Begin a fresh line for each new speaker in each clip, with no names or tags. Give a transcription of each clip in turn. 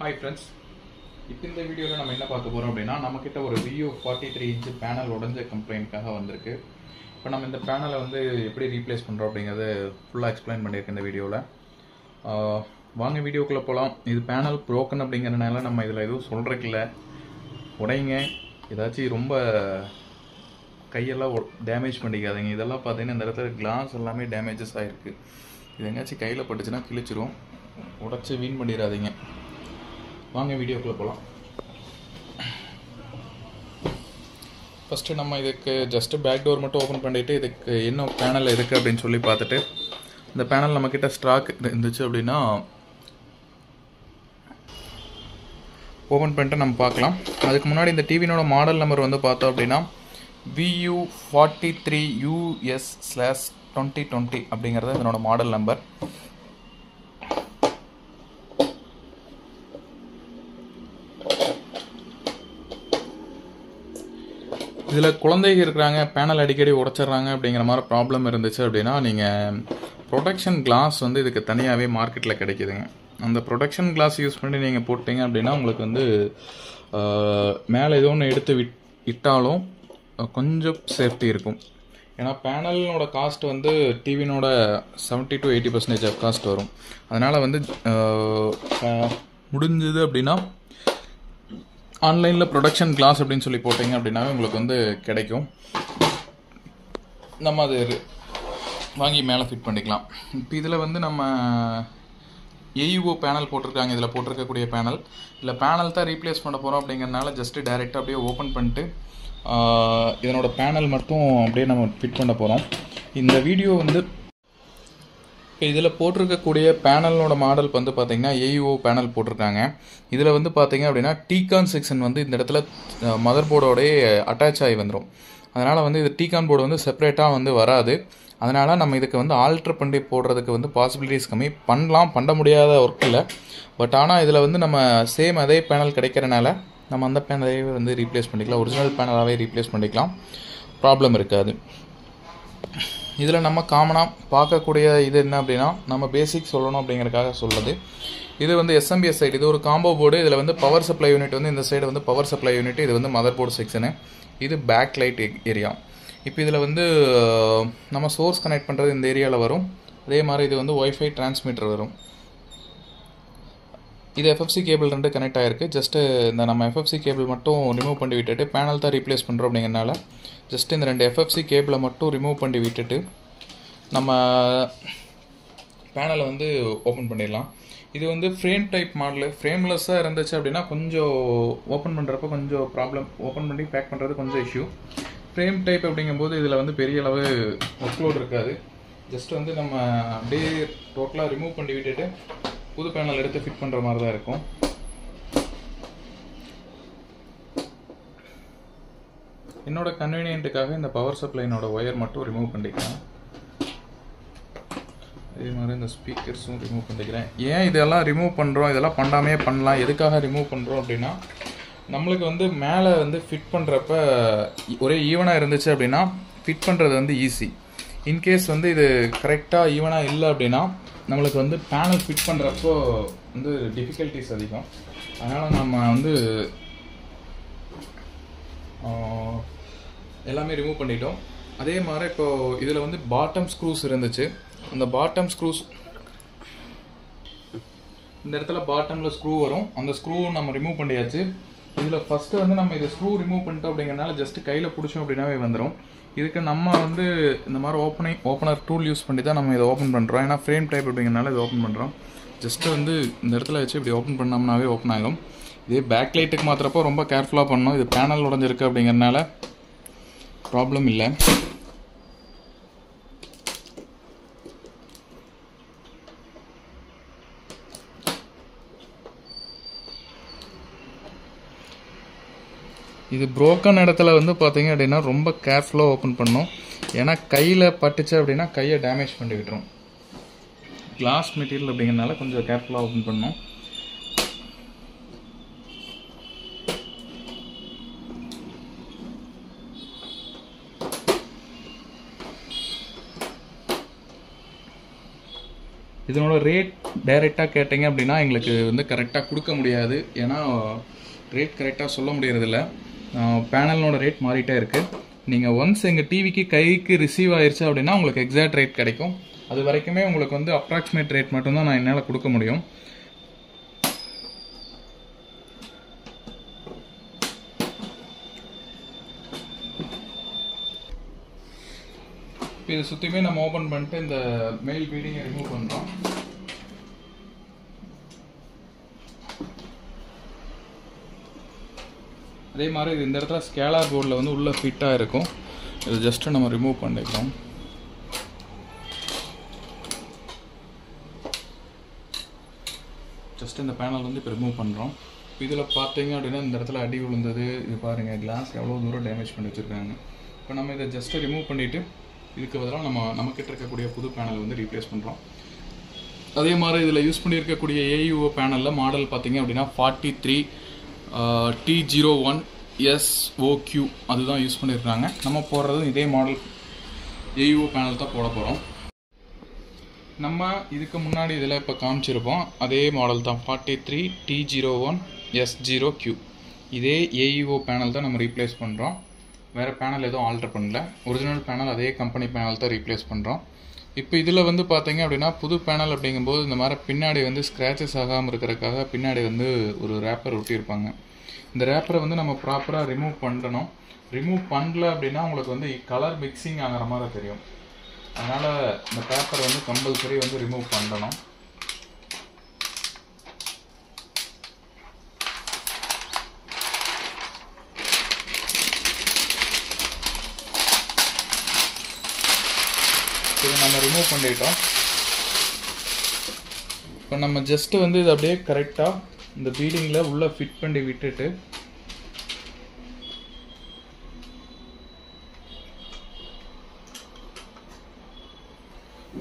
Hi friends, இப்போ இந்த வீடியோவில் நம்ம என்ன பார்க்க போகிறோம் அப்படின்னா நம்மக்கிட்ட ஒரு VU 43 இன்ச் பேனல் உடஞ்ச கம்ப்ளைண்ட்காக வந்திருக்கு. இப்போ நம்ம இந்த பேனலை வந்து எப்படி ரீப்ளேஸ் பண்ணுறோம் அப்படிங்கிறத ஃபுல்லாக எக்ஸ்பிளைன் பண்ணியிருக்கேன் இந்த வீடியோவில். வாங்க வீடியோக்குள்ளே போகலாம். இது பேனல் ப்ரோக்கன் அப்படிங்கிறனால நம்ம இதில் எதுவும் சொல்கிறக்கில்ல. உடைங்க, ஏதாச்சும் ரொம்ப கையெல்லாம் டேமேஜ் பண்ணிக்காதீங்க. இதெல்லாம் பார்த்தீங்கன்னா இந்த இடத்துல கிளாஸ் எல்லாமே டேமேஜஸ் ஆகிருக்கு. இது எங்கேயாச்சும் கையில் பட்டுச்சுன்னா கிழிச்சிரும். உடச்சி வீண் பண்ணிடாதீங்க. வாங்க வீடியோக்குள்ளே போகலாம். ஃபஸ்ட்டு நம்ம இதுக்கு ஜஸ்ட்டு பேக் டோர் மட்டும் ஓப்பன் பண்ணிவிட்டு இதுக்கு என்ன பேனல் இருக்குது அப்படின்னு சொல்லி பார்த்துட்டு, இந்த பேனல் நம்மக்கிட்ட ஸ்டாக் இருந்துச்சு அப்படின்னா ஓப்பன் பண்ணிட்டு நம்ம பார்க்கலாம். அதுக்கு முன்னாடி இந்த டிவினோட மாடல் நம்பர் வந்து பார்த்தோம் அப்படின்னா VU 43 US/2020 அப்படிங்கிறது இதனோட மாடல் நம்பர். இதில் குழந்தைங்க இருக்கிறாங்க, பேனல் அடிக்கடி உடைச்சிட்றாங்க அப்படிங்கிற மாதிரி ப்ராப்ளம் இருந்துச்சு அப்படின்னா நீங்கள் ப்ரொடெக்ஷன் கிளாஸ் வந்து இதுக்கு தனியாகவே மார்க்கெட்டில் கிடைக்குதுங்க. அந்த ப்ரொடெக்ஷன் கிளாஸ் யூஸ் பண்ணி நீங்கள் போட்டிங்க அப்படின்னா உங்களுக்கு வந்து மேலே ஏதோ ஒன்று எடுத்து விட்டாலும் கொஞ்சம் சேஃப்டி இருக்கும். ஏன்னா பேனலோட காஸ்ட் வந்து டிவினோட 70 to 80% ஆஃப் காஸ்ட் வரும். அதனால் வந்து முடிஞ்சது அப்படின்னா ஆன்லைனில் ப்ரொடக்ஷன் கிளாஸ் அப்படின்னு சொல்லி போட்டிங்க அப்படின்னாவே உங்களுக்கு வந்து கிடைக்கும். நம்ம அது வாங்கி மேலே ஃபிட் பண்ணிக்கலாம். இப்போ இதில் வந்து நம்ம AUO பேனல் போட்டிருக்காங்க. இதில் போட்டிருக்கக்கூடிய பேனல் இல்லை பேனல் தான் ரீப்ளேஸ் பண்ண போகிறோம் அப்படிங்கிறனால ஜஸ்ட்டு டைரெக்டாக அப்படியே ஓப்பன் பண்ணிட்டு இதனோட பேனல் மட்டும் அப்படியே நம்ம ஃபிட் பண்ண போகிறோம். இந்த வீடியோ வந்து இப்போ இதில் போட்டிருக்கக்கூடிய பேனலோட மாடல் வந்து பார்த்திங்கன்னா AUO பேனல் போட்டிருக்காங்க. இதில் வந்து பார்த்திங்க அப்படின்னா டீகான் செக்ஷன் வந்து இந்த இடத்துல மதர் போர்டோடய அட்டாச் ஆகி வந்துடும். அதனால் வந்து இது டீகான் போர்டு வந்து செப்பரேட்டாக வந்து வராது. அதனால் நம்ம இதுக்கு வந்து ஆல்ட்ரு பண்ணி போடுறதுக்கு வந்து பாசிபிலிட்டிஸ் கம்மி. பண்ண முடியாத ஒர்க் இல்லை. பட் ஆனால் இதில் வந்து நம்ம சேம் அதே பேனல் கிடைக்கிறனால நம்ம அந்த பேனலே வந்து ரீப்ளேஸ் பண்ணிக்கலாம். ஒரிஜினல் பேனலாகவே ரீப்ளேஸ் பண்ணிக்கலாம், ப்ராப்ளம் இருக்காது. இதில் நம்ம காமனாக பார்க்கக்கூடிய இது என்ன அப்படின்னா நம்ம பேசிக் சொல்லணும் அப்படிங்கிறதுக்காக சொல்லுது. இது வந்து SMBS சைடு, இது ஒரு காம்போ போர்டு. இதில் வந்து பவர் சப்ளை யூனிட் வந்து இந்த சைடு வந்து பவர் சப்ளை யூனிட், இது வந்து மதர் போர்டு செக்ஷனு, இது பேக் லைட் ஏரியா. இப்போ இதில் வந்து நம்ம சோர்ஸ் கனெக்ட் பண்ணுறது இந்த ஏரியாவில் வரும். அதே மாதிரி இது வந்து ஒய்ஃபை டிரான்ஸ்மிட்டர் வரும். இது FFC கேபிள் 2 கனெக்ட் ஆகிருக்கு. ஜஸ்ட்டு இந்த நம்ம FFC கேபிள் மட்டும் ரிமூவ் பண்ணி விட்டுட்டு பேனல் தான் ரீப்ளேஸ் பண்ணுறோம் அப்படிங்கிறனால ஜஸ்ட்டு இந்த 2 FFC கேபிளை மட்டும் ரிமூவ் பண்ணி விட்டுட்டு நம்ம பேனலை வந்து ஓப்பன் பண்ணிடலாம். இது வந்து ஃப்ரேம் டைப் மாடலு. ஃப்ரேம்லெஸ்ஸாக இருந்துச்சு அப்படின்னா கொஞ்சம் ஓப்பன் பண்ணுறப்ப கொஞ்சம் ப்ராப்ளம், ஓப்பன் பண்ணி பேக் பண்ணுறது கொஞ்சம் இஷ்யூ. ஃப்ரேம் டைப் அப்படிங்கும்போது இதில் வந்து பெரிய அளவு ஒர்க்லோட் இருக்காது. ஜஸ்ட் வந்து நம்ம அப்படியே டோட்டலாக ரிமூவ் பண்ணி விட்டுட்டு புது பேனல் எடுத்து ஃபிட் பண்ணுற மாதிரி தான் இருக்கும். என்னோட கன்வீனியன்ட்டுக்காக இந்த பவர் சப்ளைனோட ஒயர் மட்டும் ரிமூவ் பண்ணிக்கிறேன். அதே மாதிரி இந்த ஸ்பீக்கர்ஸும் ரிமூவ் பண்ணிக்கிறேன். ஏன் இதெல்லாம் ரிமூவ் பண்ணுறோம், இதெல்லாம் பண்ணாமே பண்ணலாம். எதுக்காக ரிமூவ் பண்ணுறோம் அப்படின்னா நம்மளுக்கு வந்து மேலே வந்து ஃபிட் பண்ணுறப்ப ஒரே ஈவனாக இருந்துச்சு அப்படின்னா ஃபிட் பண்ணுறது வந்து ஈஸி. இன்கேஸ் வந்து இது கரெக்டாக ஈவனாக இல்லை அப்படின்னா நம்மளுக்கு வந்து பேனல் ஃபிட் பண்ணுறப்போ வந்து டிஃபிகல்ட்டிஸ் அதிகம். அதனால் நம்ம வந்து எல்லாமே ரிமூவ் பண்ணிட்டோம். அதே மாதிரி இப்போது இதில் வந்து பாட்டம் ஸ்க்ரூஸ் இருந்துச்சு. அந்த பாட்டம் ஸ்க்ரூஸ் இந்த இடத்துல பாட்டமில் ஸ்க்ரூ வரும். அந்த ஸ்க்ரூ நம்ம ரிமூவ் பண்ணியாச்சு. இதில் ஃபஸ்ட்டு வந்து நம்ம இதை ஸ்க்ரூ ரிமூவ் பண்ணிட்டோம் அப்படிங்கிறனால ஜஸ்ட்டு கையில் பிடிச்சோம் அப்படின்னாவே வந்துடும். இதுக்கு நம்ம வந்து இந்த மாதிரி ஓப்பனர் டூல் யூஸ் பண்ணி தான் நம்ம இதை ஓப்பன் பண்ணுறோம். ஏன்னா ஃப்ரேம் டைப் அப்படிங்கிறனால இதை ஓப்பன் பண்ணுறோம். ஜஸ்ட்டு வந்து இந்த இடத்துல வச்சு இப்படி ஓப்பன் பண்ணோம்னாவே ஓப்பன் ஆகும். இதே பேக் லைட்டுக்கு மாத்திரப்போ ரொம்ப கேர்ஃபுல்லாக பண்ணணும். இது பேனல் உடஞ்சிருக்கு அப்படிங்கிறனால ப்ராப்ளம் இல்லை. இது ப்ரோக்கன் இடத்துல வந்து பார்த்தீங்க அப்படின்னா ரொம்ப கேர்ஃபுல்லாக ஓப்பன் பண்ணணும். ஏன்னா கையில் பட்டுச்சு அப்படின்னா கையை டேமேஜ் பண்ணி விட்டுரும். கிளாஸ் மெட்டீரியல் அப்படிங்கிறனால கொஞ்சம் கேர்ஃபுல்லாக ஓப்பன் பண்ணணும். இதனோட ரேட் டைரெக்டாக கேட்டிங்க அப்படின்னா எங்களுக்கு வந்து கரெக்டாக கொடுக்க முடியாது. ஏன்னா ரேட் கரெக்டாக சொல்ல முடியறதில்ல. பேனலோட ரேட் மாறிட்டே இருக்குது. நீங்கள் ஒன்ஸ் எங்கள் டிவிக்கு கைக்கு ரிசீவ் ஆயிடுச்சு அப்படின்னா உங்களுக்கு எக்ஸாக்ட் ரேட் கிடைக்கும். அது வரைக்குமே உங்களுக்கு வந்து அப்ராக்சிமேட் ரேட் மட்டும்தான் நான் என்னால் கொடுக்க முடியும். இதை சுற்றியுமே நம்ம ஓப்பன் பண்ணிட்டு இந்த மெயில் பீடிங்கை ரிமூவ் பண்ணுறோம். அதே மாதிரி இது இந்த இடத்துல ஸ்கேலார் போர்டில் வந்து உள்ளே ஃபிட்டாக இருக்கும். இது ஜஸ்ட்டு நம்ம ரிமூவ் பண்ணிக்கலாம். ஜஸ்ட் இந்த பேனல் வந்து இப்போ ரிமூவ் பண்ணுறோம். இதில் பார்த்தீங்க அப்படின்னா இந்த இடத்துல அடி விழுந்தது. இது பாருங்கள், கிளாஸ் எவ்வளோ தூரம் டேமேஜ் பண்ணி வச்சுருக்காங்க. இப்போ நம்ம இதை ஜஸ்ட்டு ரிமூவ் பண்ணிவிட்டு இதுக்கு பதிலாக நம்மக்கிட்ட இருக்கக்கூடிய புது பேனல் வந்து ரீப்ளேஸ் பண்ணுறோம். அதே மாதிரி இதில் யூஸ் பண்ணியிருக்கக்கூடிய AUO பேனலில் மாடல் பார்த்தீங்க அப்படின்னா 43 T01 SOQ அதுதான் யூஸ் பண்ணியிருக்காங்க. நம்ம போடுறது இதே மாடல் AUO பேனல் தான் போட போகிறோம். நம்ம இதுக்கு முன்னாடி இதில் இப்போ காமிச்சிருப்போம் அதே மாடல் தான் 43 T01 S0Q. இதே AUO பேனல் தான் நம்ம ரீப்ளேஸ் பண்ணுறோம். வேறு பேனல் எதுவும் ஆல்டர் பண்ணல. ஒரிஜினல் பேனல் அதே கம்பெனி பேனல் தான் ரீப்ளேஸ் பண்ணுறோம். இப்போ இதில் வந்து பார்த்தீங்க அப்படின்னா புது பேனல் அப்படிங்கும்போது இந்த மாதிரி பின்னாடி வந்து ஸ்க்ராச்சஸ் ஆகாமல் இருக்கிறதுக்காக பின்னாடி வந்து ஒரு ரேப்பர் ஒட்டியிருப்பாங்க. இந்த ரேப்பரை வந்து நம்ம ப்ராப்பராக ரிமூவ் பண்ணணும். ரிமூவ் பண்ணல அப்படின்னா உங்களுக்கு வந்து கலர் மிக்சிங் ஆகிற மாதிரி தெரியும். அதனால் இந்த பேப்பரை வந்து கம்பல்சரி வந்து ரிமூவ் பண்ணணும். இதை நம்ம ரிமூவ் பண்ணிட்டோம். இப்போ நம்ம ஜஸ்ட்டு வந்து இது அப்படியே கரெக்டாக இந்த பீடிங்கில் உள்ளே ஃபிட் பண்ணி விட்டுட்டு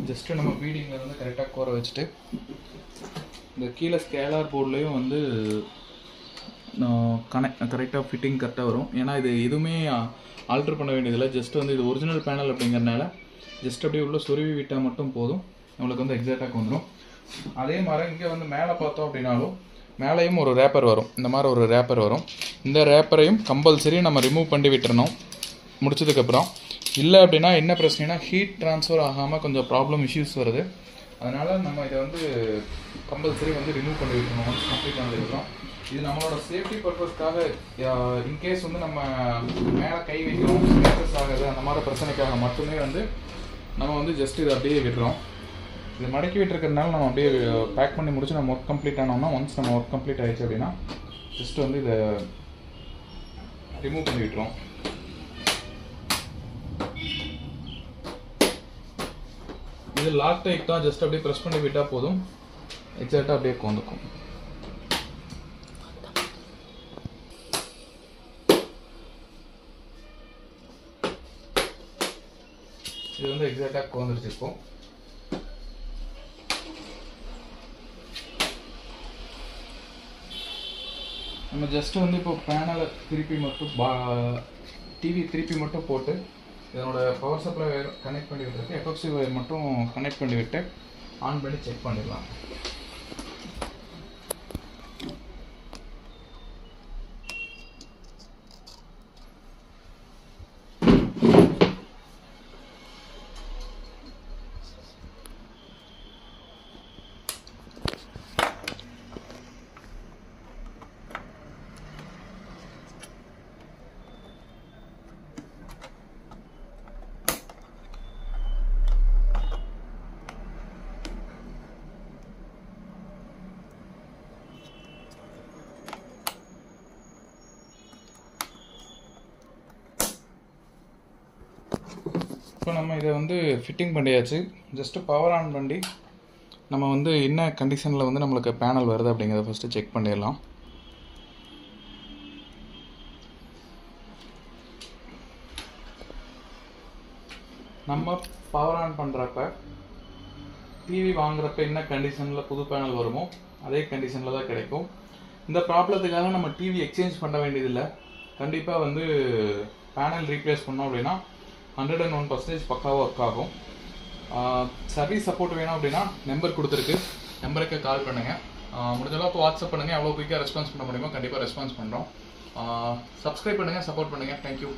ஜஸ்ட்டு நம்ம பீடிங்கில் வந்து கரெக்டாக கோர வச்சுட்டு இந்த கீழே ஸ்கேலார் போர்ட்லேயும் வந்து கரெக்டாக ஃபிட்டிங் கரெக்டாக வரும். ஏன்னா இது எதுவுமே ஆல்ட்ரு பண்ண வேண்டியதில்லை. ஜஸ்ட் வந்து இது ஒரிஜினல் பேனல் அப்படிங்கிறனால ஜஸ்ட் அப்படியே உள்ளே சொருவி விட்டால் மட்டும் போதும், நம்மளுக்கு வந்து எக்ஸாக்டாக வந்துடும். அதே மாதிரி இங்கே வந்து மேலே பார்த்தோம் அப்படின்னாலும் மேலேயும் ஒரு ரேப்பர் வரும். இந்த மாதிரி ஒரு ரேப்பர் வரும். இந்த ரேப்பரையும் கம்பல்சரி நம்ம ரிமூவ் பண்ணி விட்டுறணும் முடிச்சதுக்கப்புறம். இல்லை அப்படின்னா என்ன பிரச்சனைனா ஹீட் ட்ரான்ஸ்ஃபர் ஆகாமல் கொஞ்சம் ப்ராப்ளம் இஷ்யூஸ் வருது. அதனால் நம்ம இதை வந்து கம்பல்சரி வந்து ரிமூவ் பண்ணி விட்டுறணும் ஒன்ஸ் கம்ப்ளீட் ஆனதுக்கப்புறம். இது நம்மளோட சேஃப்டி பர்பஸ்க்காக இன்கேஸ் வந்து நம்ம மேலே கை வைக்கிறோம் ஸ்க்ராச்சஸ் ஆகுது அந்த மாதிரி பிரச்சனைக்காக மட்டுமே வந்து நம்ம வந்து ஜஸ்ட் இதை அப்படியே விடுறோம். இது மடக்கி விட்டுருக்கிறதுனால நம்ம அப்படியே பேக் பண்ணி முடிச்சு நம்ம ஒர்க் கம்ப்ளீட் ஆனோம்னா ஒன்ஸ் நம்ம ஒர்க் கம்ப்ளீட் ஆகிடுச்சு அப்படின்னா ஜஸ்ட் வந்து இதை ரிமூவ் பண்ணி விட்டுறோம். இது லாக் டைப் தான். ஜஸ்ட் அப்படியே ப்ரெஸ் பண்ணி விட்டால் போதும், எக்ஸாக்டாக அப்படியே கோந்துக்கும். இது வந்து எக்ஸாக்டாக கோந்துருச்சு. இப்போ நம்ம ஜஸ்ட் வந்து இப்போ பேனலை திருப்பி மட்டும் டிவி திருப்பி மட்டும் போட்டு இதனோட பவர் சப்ளை கனெக்ட் பண்ணி விட்டுருக்கு, எஃப்எஃப்சி வயர் மட்டும் கனெக்ட் பண்ணி விட்டு ஆன் பண்ணி செக் பண்ணிடலாம். இப்போ நம்ம இதை வந்து ஃபிட்டிங் பண்ணியாச்சு. ஜஸ்ட்டு பவர் ஆன் பண்ணி நம்ம வந்து என்ன கண்டிஷனில் வந்து நம்மளுக்கு பேனல் வருது அப்படிங்கிறத ஃபஸ்ட்டு செக் பண்ணிடலாம். நம்ம பவர் ஆன் பண்ணுறப்ப டிவி வாங்குறப்ப என்ன கண்டிஷனில் புது பேனல் வருமோ அதே கண்டிஷனில் தான் கிடைக்கும். இந்த ப்ராப்ளத்துக்காக நம்ம டிவி எக்ஸ்சேஞ்ச் பண்ண வேண்டியதில்லை. கண்டிப்பாக வந்து பேனல் ரீப்ளேஸ் பண்ணோம் அப்படின்னா 101% பக்காவாக ஒர்க் ஆகும். சர்வீஸ் சப்போர்ட் வேணும் அப்படின்னா நம்பர் கொடுத்துருக்கு, நம்பருக்கு கால் பண்ணுங்கள். முடிஞ்ச அளவுக்கு வாட்ஸ்அப் பண்ணுங்கள், எவ்வளோ குயிக்காக ரெஸ்பான்ஸ் பண்ண முடியுமோ கண்டிப்பாக ரெஸ்பான்ஸ் பண்ணுறோம். சப்ஸ்கிரைப் பண்ணுங்கள், சப்போர்ட் பண்ணுங்கள். தேங்க்யூ.